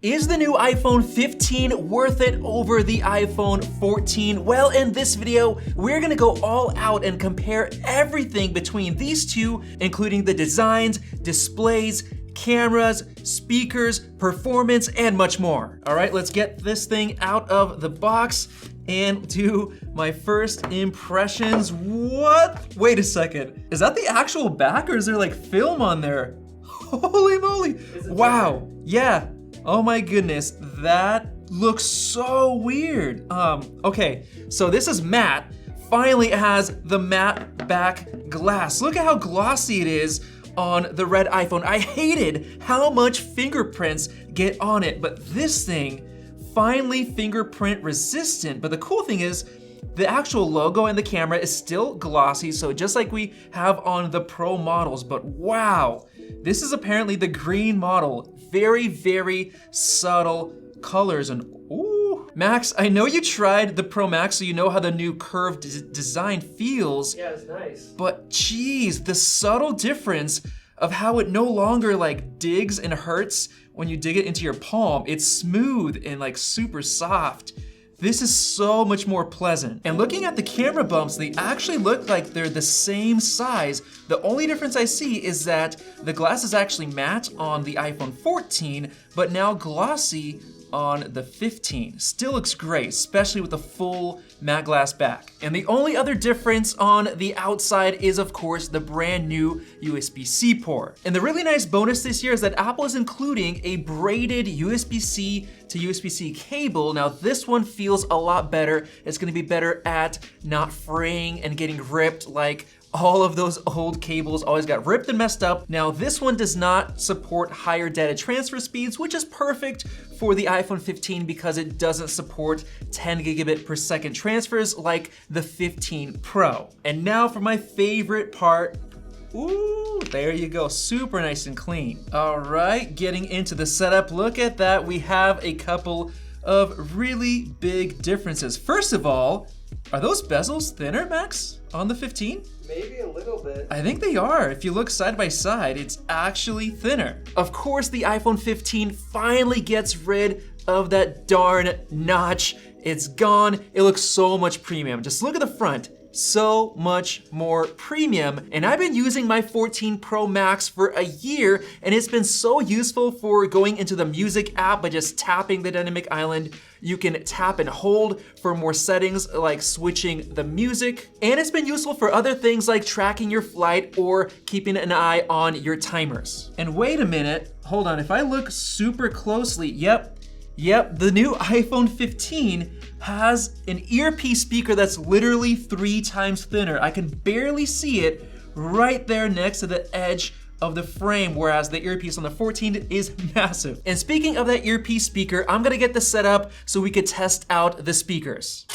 Is the new iPhone 15 worth it over the iPhone 14? Well, in this video, we're gonna go all out and compare everything between these two, including the designs, displays, cameras, speakers, performance, and much more. All right, let's get this thing out of the box and do my first impressions. What? Wait a second. Is that the actual back or is there like film on there? Holy moly. Wow. Yeah. Oh my goodness, that looks so weird. Okay, so this is matte. Finally, it has the matte back glass. Look at how glossy it is on the red iPhone. I hated how much fingerprints get on it, but this thing, finally fingerprint resistant. But the cool thing is, the actual logo and the camera is still glossy, so just like we have on the Pro models, but wow. This is apparently the green model. Very, very subtle colors and ooh. Max, I know you tried the Pro Max, so you know how the new curved design feels. Yeah, it's nice. But geez, the subtle difference of how it no longer like digs and hurts when you dig it into your palm. It's smooth and like super soft. This is so much more pleasant. And looking at the camera bumps, they actually look like they're the same size. The only difference I see is that the glass is actually matte on the iPhone 14, but now glossy on the 15. Still looks great, especially with the full matte glass back. And the only other difference on the outside is of course the brand new USB-C port. And the really nice bonus this year is that Apple is including a braided USB-C to USB-C cable. Now this one feels a lot better. It's gonna be better at not fraying and getting ripped like all of those old cables always got ripped and messed up. Now this one does not support higher data transfer speeds, which is perfect for the iPhone 15 because it doesn't support 10 gigabit per second transfers like the 15 Pro. And now for my favorite part. Ooh, there you go, super nice and clean. All right, getting into the setup, look at that. We have a couple of really big differences. First of all, are those bezels thinner, Max, on the 15? Maybe a little bit. I think they are. If you look side by side, it's actually thinner. Of course, the iPhone 15 finally gets rid of that darn notch. It's gone. It looks so much premium. Just look at the front. So much more premium. And I've been using my 14 Pro Max for a year, and it's been so useful for going into the music app by just tapping the dynamic island. You can tap and hold for more settings like switching the music. And it's been useful for other things like tracking your flight or keeping an eye on your timers. And wait a minute, hold on, if I look super closely, yep, the new iPhone 15 has an earpiece speaker that's literally 3 times thinner. I can barely see it right there next to the edge of the frame, whereas the earpiece on the 14 is massive. And speaking of that earpiece speaker, I'm gonna get this set up so we could test out the speakers.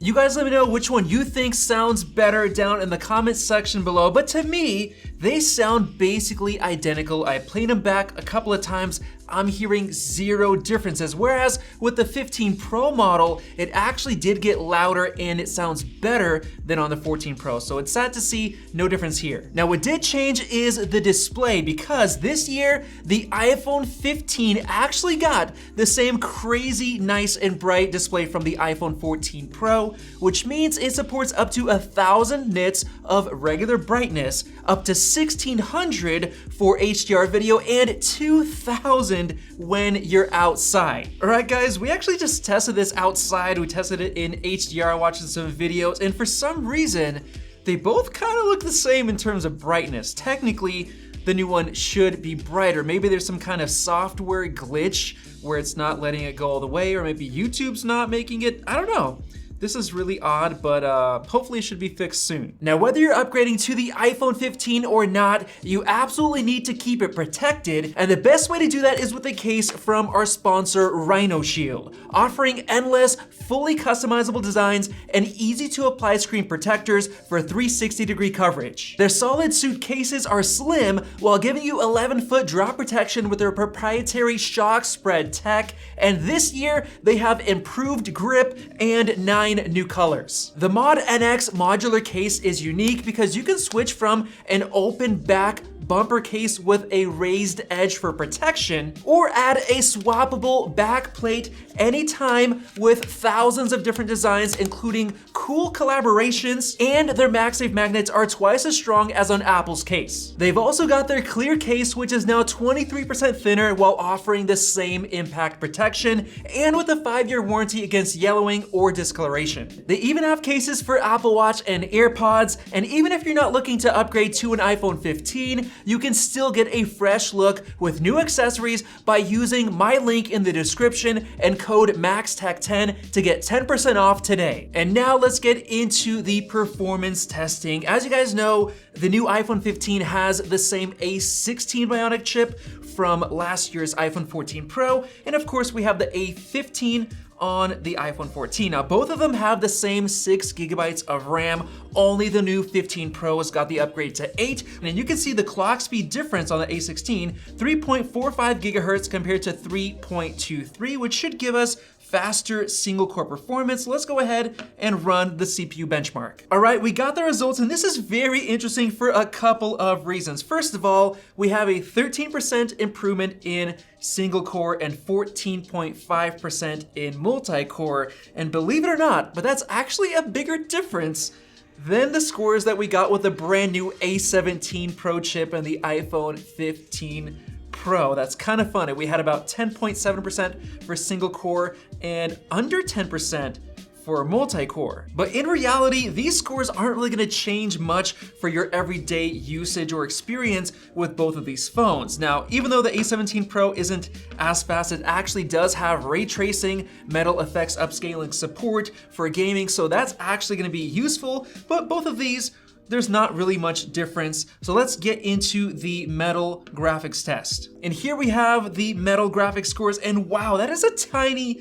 You guys let me know which one you think sounds better down in the comment section below, but to me, they sound basically identical. I played them back a couple of times. I'm hearing zero differences, whereas with the 15 Pro model, it actually did get louder and it sounds better than on the 14 Pro, so it's sad to see no difference here. Now what did change is the display, because this year, the iPhone 15 actually got the same crazy nice and bright display from the iPhone 14 Pro, which means it supports up to 1,000 nits of regular brightness, up to 1,600 for HDR video, and 2,000 when you're outside. All right, guys, we actually just tested this outside. We tested it in HDR, watching some videos, and for some reason, they both kind of look the same in terms of brightness. Technically, the new one should be brighter. Maybe there's some kind of software glitch where it's not letting it go all the way, or maybe YouTube's not making it. I don't know. This is really odd, but hopefully it should be fixed soon. Now, whether you're upgrading to the iPhone 15 or not, you absolutely need to keep it protected, and the best way to do that is with a case from our sponsor, Rhino Shield, offering endless, fully customizable designs and easy to apply screen protectors for 360-degree coverage. Their solid suit cases are slim while giving you 11-foot drop protection with their proprietary shock spread tech, and this year they have improved grip and 9 new colors. The Mod NX modular case is unique because you can switch from an open back bumper case with a raised edge for protection, or add a swappable back plate anytime with thousands of different designs, including cool collaborations, and their MagSafe magnets are twice as strong as on Apple's case. They've also got their clear case, which is now 23% thinner while offering the same impact protection, and with a 5-year warranty against yellowing or discoloration. They even have cases for Apple Watch and AirPods, and even if you're not looking to upgrade to an iPhone 15, you can still get a fresh look with new accessories by using my link in the description and code MAXTECH10 to get 10% off today. And now let's get into the performance testing. As you guys know, the new iPhone 15 has the same A16 Bionic chip from last year's iPhone 14 Pro, and of course we have the A15 on the iPhone 14. Now, both of them have the same 6 gigabytes of RAM, only the new 15 Pro has got the upgrade to 8, and you can see the clock speed difference on the A16, 3.45 gigahertz compared to 3.23, which should give us faster single core performance. Let's go ahead and run the CPU benchmark. All right, we got the results, and this is very interesting for a couple of reasons. First of all, we have a 13% improvement in single core and 14.5% in multi-core. And believe it or not, but that's actually a bigger difference than the scores that we got with the brand new A17 Pro chip and the iPhone 15 Pro. That's kind of funny. We had about 10.7% for single core and under 10% for multi-core. But in reality, these scores aren't really gonna change much for your everyday usage or experience with both of these phones. Now, even though the A17 Pro isn't as fast, it actually does have ray tracing, metal effects upscaling support for gaming, so that's actually gonna be useful, but both of these, there's not really much difference. So let's get into the metal graphics test. And here we have the metal graphics scores, and wow, that is a tiny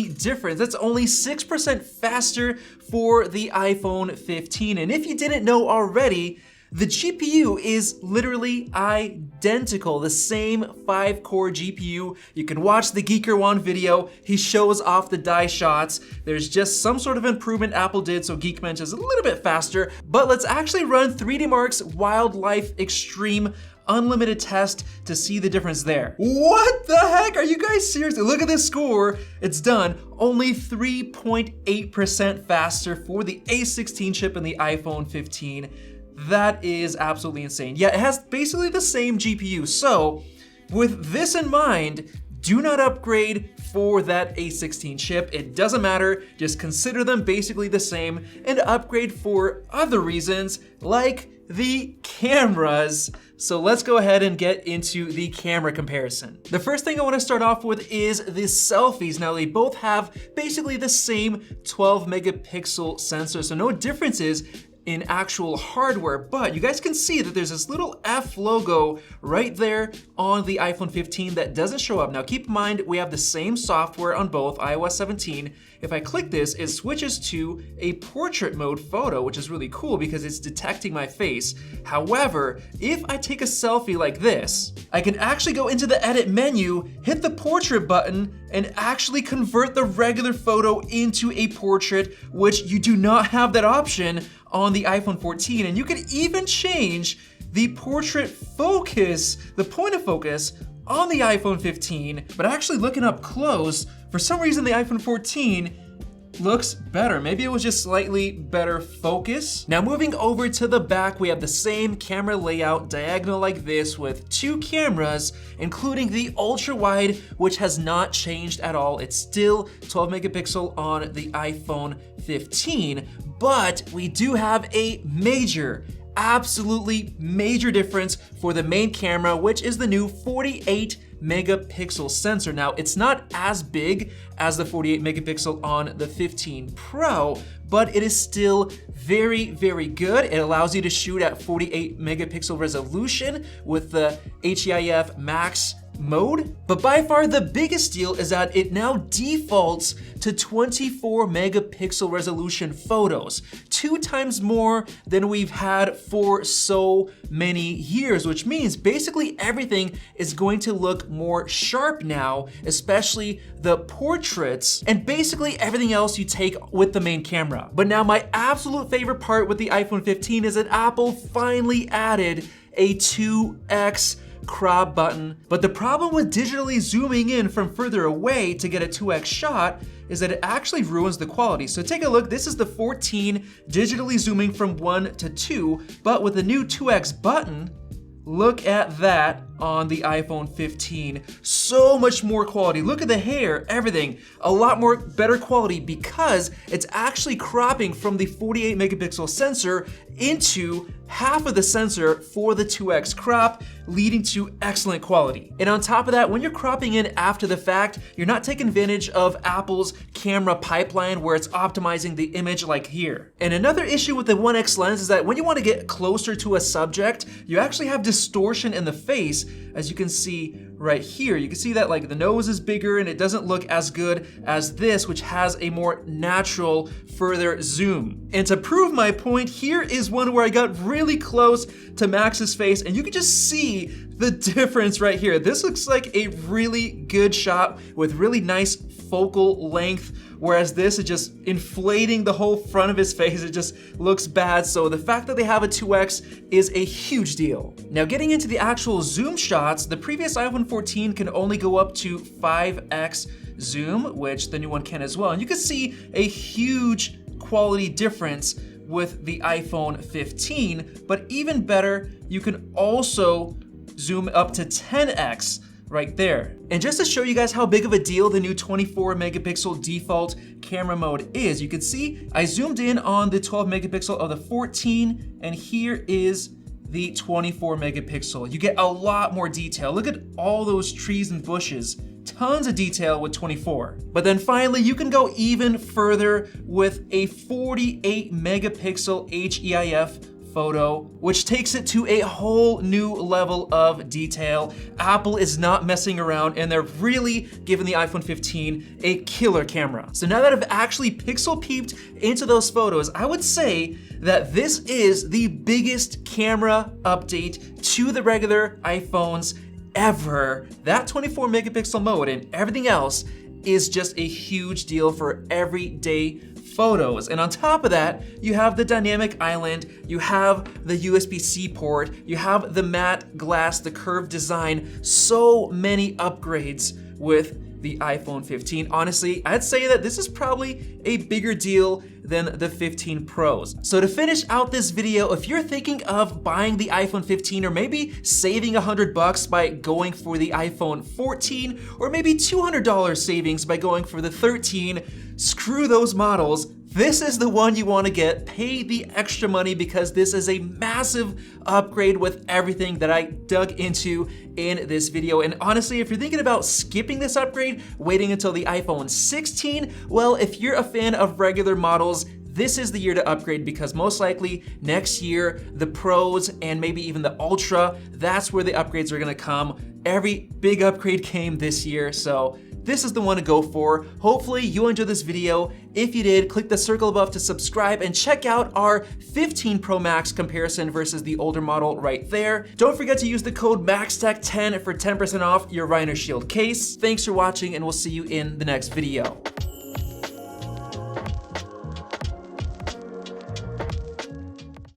difference. That's only 6% faster for the iPhone 15. And if you didn't know already, the GPU is literally identical, the same 5-core GPU. You can watch the Geeker1 video. He shows off the die shots. There's just some sort of improvement Apple did, so Geekbench is a little bit faster. But let's actually run 3D Mark's Wildlife Extreme Unlimited test to see the difference there. What the heck? Are you guys serious? Look at this score. It's done. Only 3.8% faster for the A16 chip in the iPhone 15. That is absolutely insane. Yeah, it has basically the same GPU. So with this in mind, do not upgrade for that A16 chip. It doesn't matter. Just consider them basically the same and upgrade for other reasons like the cameras. So let's go ahead and get into the camera comparison. The first thing I want to start off with is the selfies. Now, they both have basically the same 12 megapixel sensor, so no differences in actual hardware, but you guys can see that there's this little F logo right there on the iPhone 15 that doesn't show up. Now keep in mind, we have the same software on both iOS 17. If I click this, it switches to a portrait mode photo, which is really cool because it's detecting my face. However, if I take a selfie like this, I can actually go into the edit menu, hit the portrait button, and actually convert the regular photo into a portrait, which you do not have that option on the iPhone 14. And you can even change the portrait focus, the point of focus on the iPhone 15, but actually looking up close, for some reason the iPhone 14 looks better. Maybe it was just slightly better focus. Now moving over to the back, we have the same camera layout, diagonal like this, with 2 cameras, including the ultra wide, which has not changed at all. It's still 12 megapixel on the iPhone 15, but we do have a absolutely major difference for the main camera, which is the new 48 megapixel sensor. Now, it's not as big as the 48 megapixel on the 15 Pro, but it is still very, very good. It allows you to shoot at 48 megapixel resolution with the HEIF Max mode. But by far the biggest deal is that it now defaults to 24 megapixel resolution photos, 2 times more than we've had for so many years, which means basically everything is going to look more sharp now, especially the portraits and basically everything else you take with the main camera. But now my absolute favorite part with the iPhone 15 is that Apple finally added a 2x crop button. But the problem with digitally zooming in from further away to get a 2x shot is that it actually ruins the quality. So take a look, this is the 14 digitally zooming from 1 to 2, but with the new 2x button, look at that on the iPhone 15. So much more quality. Look at the hair, everything. A lot more better quality because it's actually cropping from the 48 megapixel sensor into half of the sensor for the 2x crop, leading to excellent quality. And on top of that, when you're cropping in after the fact, you're not taking advantage of Apple's camera pipeline where it's optimizing the image like here. And another issue with the 1x lens is that when you want to get closer to a subject, you actually have distortion in the face, as you can see right here. You can see that like the nose is bigger and it doesn't look as good as this, which has a more natural further zoom. And to prove my point, here is one where I got really close to Max's face and you can just see the difference right here. This looks like a really good shot with really nice focal length, whereas this is just inflating the whole front of his face. It just looks bad. So the fact that they have a 2x is a huge deal. Now getting into the actual zoom shots, the previous iPhone 14 can only go up to 5x zoom, which the new one can as well. And you can see a huge quality difference with the iPhone 15, but even better, you can also zoom up to 10x right there. And just to show you guys how big of a deal the new 24 megapixel default camera mode is, you can see I zoomed in on the 12 megapixel of the 14, and here is the 24 megapixel. You get a lot more detail. Look at all those trees and bushes. Tons of detail with 24. But then finally, you can go even further with a 48 megapixel HEIF photo, which takes it to a whole new level of detail. Apple is not messing around and they're really giving the iPhone 15 a killer camera. So now that I've actually pixel peeped into those photos, I would say that this is the biggest camera update to the regular iPhones ever. That 24 megapixel mode and everything else is just a huge deal for everyday photos. And on top of that, you have the dynamic island, you have the USB-C port, you have the matte glass, the curved design, so many upgrades with the iPhone 15. Honestly, I'd say that this is probably a bigger deal than the 15 Pros. So to finish out this video, if you're thinking of buying the iPhone 15 or maybe saving $100 by going for the iPhone 14 or maybe $200 savings by going for the 13, screw those models. This is the one you want to get. Pay the extra money because this is a massive upgrade with everything that I dug into in this video. And honestly, if you're thinking about skipping this upgrade, waiting until the iPhone 16, well, if you're a fan of regular models, this is the year to upgrade because most likely next year, the Pros and maybe even the Ultra, that's where the upgrades are gonna come. Every big upgrade came this year, so this is the one to go for. Hopefully you enjoyed this video. If you did, click the circle above to subscribe and check out our 15 Pro Max comparison versus the older model right there. Don't forget to use the code MAXTECH10 for 10% off your Rhino Shield case. Thanks for watching and we'll see you in the next video.